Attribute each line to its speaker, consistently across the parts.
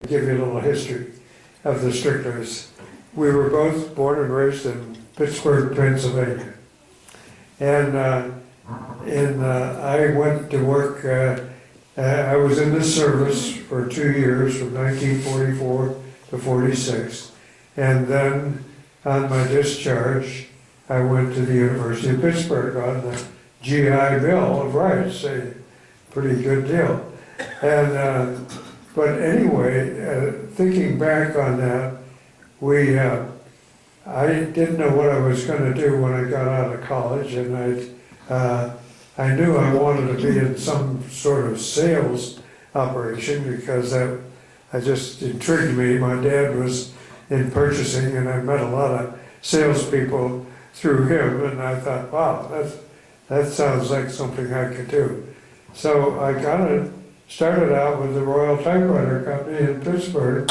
Speaker 1: Give you a little history of the Stricklers. We were both born and raised in Pittsburgh, Pennsylvania. And I went to work, I was in the service for 2 years, from 1944 to 46. And then on my discharge, I went to the University of Pittsburgh on the GI Bill of Rights, a pretty good deal. And but anyway, thinking back on that, I didn't know what I was going to do when I got out of college, and I knew I wanted to be in some sort of sales operation because that just intrigued me. My dad was in purchasing, and I met a lot of salespeople through him, and I thought, wow, that sounds like something I could do. So I started out with the Royal Typewriter Company in Pittsburgh,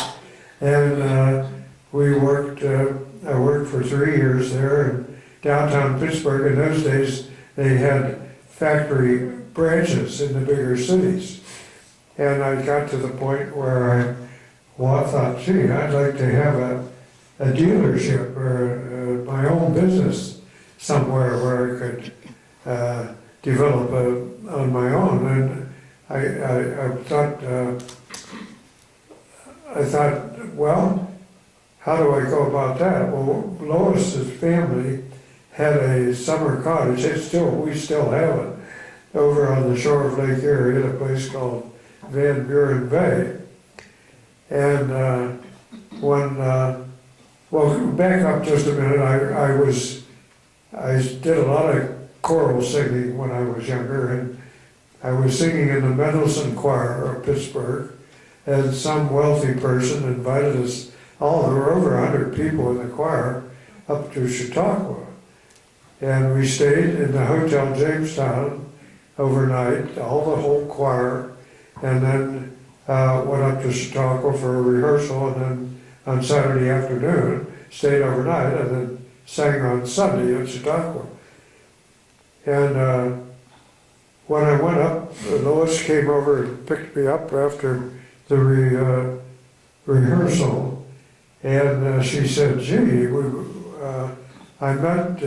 Speaker 1: and I worked for 3 years there in downtown Pittsburgh. In those days, they had factory branches in the bigger cities. And I got to the point where I thought, gee, I'd like to have a dealership or my own business somewhere where I could develop on my own. And I thought, well, how do I go about that? Well, Lois's family had a summer cottage. We still have it over on the shore of Lake Erie at a place called Van Buren Bay. And well, back up just a minute. I did a lot of choral singing when I was younger, and I was singing in the Mendelssohn Choir of Pittsburgh, and some wealthy person invited us all. There were over 100 people in the choir up to Chautauqua. And we stayed in the Hotel Jamestown overnight, the whole choir, and then went up to Chautauqua for a rehearsal, and then on Saturday afternoon, stayed overnight, and then sang on Sunday at Chautauqua. And when I went up, Lois came over and picked me up after the rehearsal, and she said, gee, I met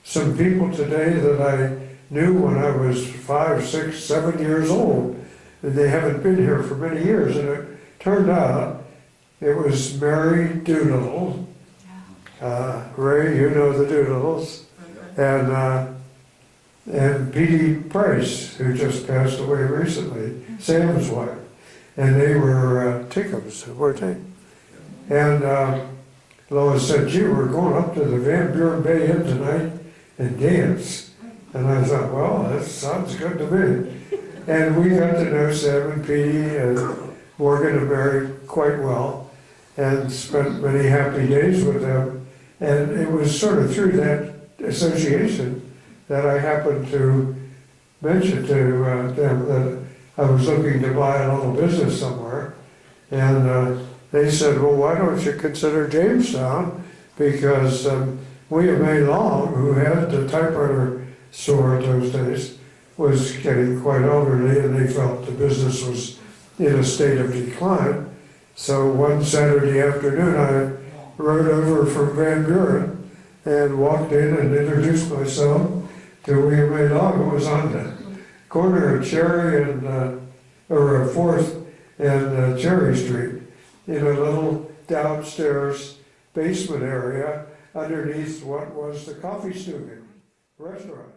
Speaker 1: some people today that I knew when I was 5, 6, 7 years old, and they haven't been here for many years. And it turned out it was Mary Doolittle, Ray, you know the Doolittles, and Petey Price, who just passed away recently, Sam's wife. And they were Tickums, weren't they? And Lois said, gee, we're going up to the Van Buren Bay Inn tonight and dance. And I thought, well, that sounds good to me. And we got to know Sam and Petey and Morgan and Mary quite well, and spent many happy days with them. And it was sort of through that association that I happened to mention to them that I was looking to buy a little business somewhere. And they said, well, why don't you consider Jamestown? Because William A. Long, who had the typewriter store in those days, was getting quite elderly, and they felt the business was in a state of decline. So one Saturday afternoon, I rode over from Van Buren and walked in and introduced myself to William A. Long, who was on the corner of Cherry and, or 4th and Cherry Street, in a little downstairs basement area underneath what was the Coffee Stuggen restaurant.